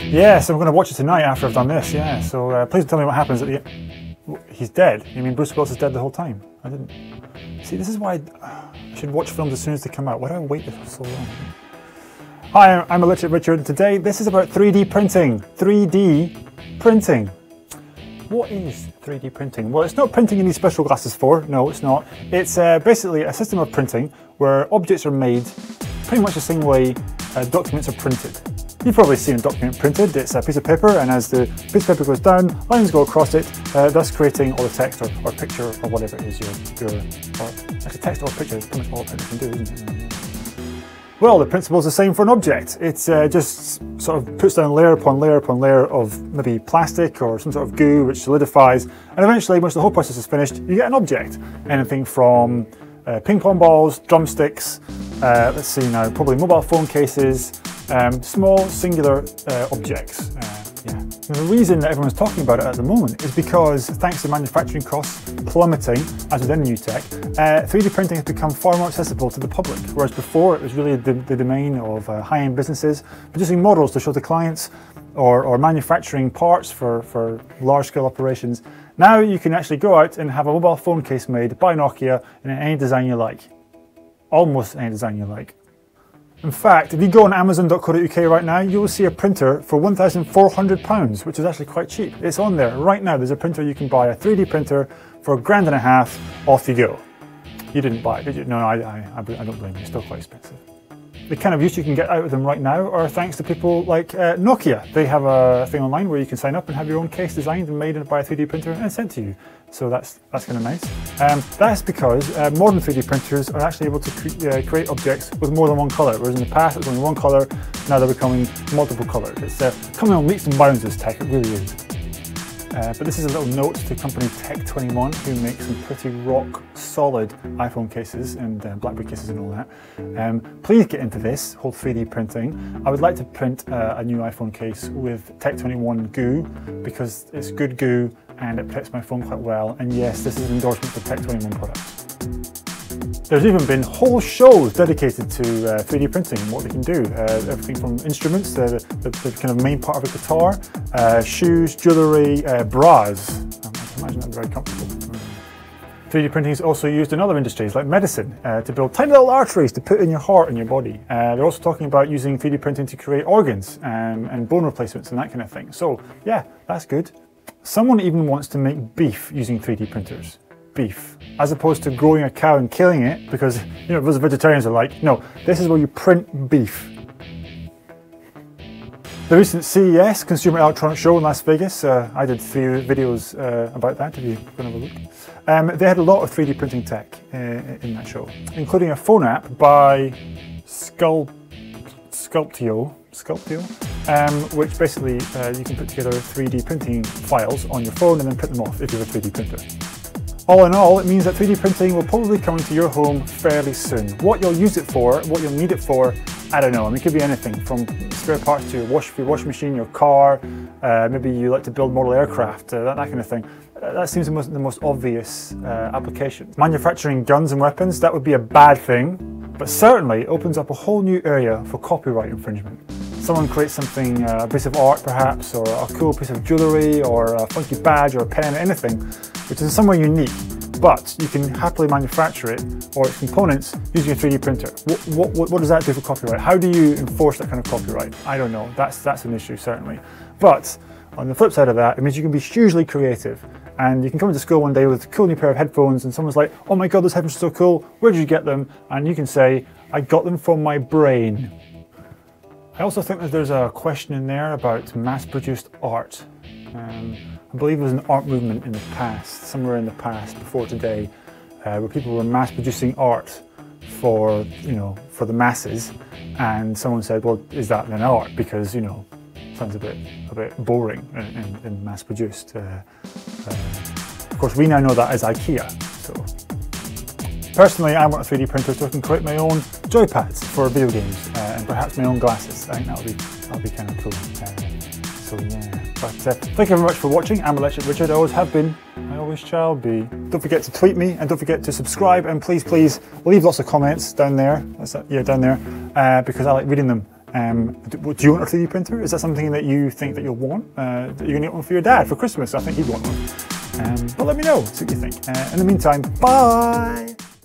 Yeah, so I'm going to watch it tonight after I've done this, yeah. So please tell me what happens at the end. He's dead. You mean Bruce Willis is dead the whole time? I didn't. See, this is why I should watch films as soon as they come out. Why do I wait for so long? Hi, I'm Electric Richard. Today, this is about 3D printing. 3D printing. What is 3D printing? Well, it's not printing you need special glasses for. No, it's not. It's basically a system of printing where objects are made pretty much the same way documents are printed. You've probably seen a document printed. It's a piece of paper, and as the piece of paper goes down, lines go across it, thus creating all the text or picture or whatever it is or actually text or picture is pretty much all a printer can do, isn't it? Well, the principle is the same for an object. It just sort of puts down layer upon layer upon layer of maybe plastic or some sort of goo which solidifies, and eventually, once the whole process is finished, you get an object. Anything from ping pong balls, drumsticks, let's see now, probably mobile phone cases, small singular objects. Yeah. The reason that everyone's talking about it at the moment is because thanks to manufacturing costs plummeting, as with any new tech, 3D printing has become far more accessible to the public, whereas before it was really the domain of high-end businesses producing models to show to clients or manufacturing parts for large-scale operations. Now you can actually go out and have a mobile phone case made by Nokia in any design you like. Almost any design you like. In fact, if you go on Amazon.co.uk right now, you will see a printer for £1,400, which is actually quite cheap. It's on there right now. There's a printer you can buy, a 3D printer for £1,500. Off you go. You didn't buy it, did you? No, I don't blame you. It's still quite expensive. The kind of use you can get out of them right now are thanks to people like Nokia. They have a thing online where you can sign up and have your own case designed and made by a 3D printer and sent to you. So that's kind of nice. That's because modern 3D printers are actually able to create objects with more than one colour, whereas in the past it was only one colour, now they're becoming multiple colours. It's coming on leaps and bounds, this tech, it really is. But this is a little note to company Tech21, who makes some pretty rock solid iPhone cases and BlackBerry cases and all that. Please get into this whole 3D printing. I would like to print a new iPhone case with Tech21 goo because it's good goo and it protects my phone quite well. And yes, this is an endorsement for Tech21 products. There's even been whole shows dedicated to 3D printing and what they can do. Everything from instruments, the kind of main part of a guitar, shoes, jewellery, bras. I can imagine that's very comfortable. 3D printing is also used in other industries like medicine to build tiny little arteries to put in your heart and your body. They're also talking about using 3D printing to create organs and bone replacements and that kind of thing. So yeah, that's good. Someone even wants to make beef using 3D printers. Beef, as opposed to growing a cow and killing it, because you know those vegetarians are like, no, this is where you print beef. The recent CES, Consumer Electronics Show in Las Vegas, I did 3 videos about that if you want to have a look. They had a lot of 3D printing tech in that show, including a phone app by Sculptio, which basically you can put together 3D printing files on your phone and then print them off if you have a 3D printer. All in all, it means that 3D printing will probably come into your home fairly soon. What you'll use it for, what you'll need it for, I don't know. I mean, it could be anything from spare parts to your washing machine, your car, maybe you like to build model aircraft, that kind of thing. That seems the most obvious application. Manufacturing guns and weapons, that would be a bad thing, but certainly it opens up a whole new area for copyright infringement. Someone creates something, a piece of art perhaps, or a cool piece of jewellery, or a funky badge, or a pen, anything, which is in some way unique, but you can happily manufacture it, or its components, using a 3D printer. What does that do for copyright? How do you enforce that kind of copyright? I don't know, that's an issue certainly. But on the flip side of that, it means you can be hugely creative, and you can come into school one day with a cool new pair of headphones, and someone's like, oh my god, those headphones are so cool, where did you get them? And you can say, I got them from my brain. I also think that there's a question in there about mass-produced art. I believe there was an art movement in the past, somewhere in the past, before today, where people were mass-producing art for, for the masses, and someone said, well, is that then art? Because, sounds a bit boring and mass-produced. Of course, we now know that as IKEA. So, personally, I want a 3D printer so I can create my own joypads for video games and perhaps my own glasses. I think that'll be kind of cool. So yeah. But thank you very much for watching. I'm Electric Richard. I always have been. I always shall be. Don't forget to tweet me and don't forget to subscribe, and please leave lots of comments down there. Down there, because I like reading them Do you want a 3D printer? Is that something that you think that you'll want? That you're going to get one for your dad for Christmas? I think he'd want one. But let me know, see what you think. In the meantime, bye!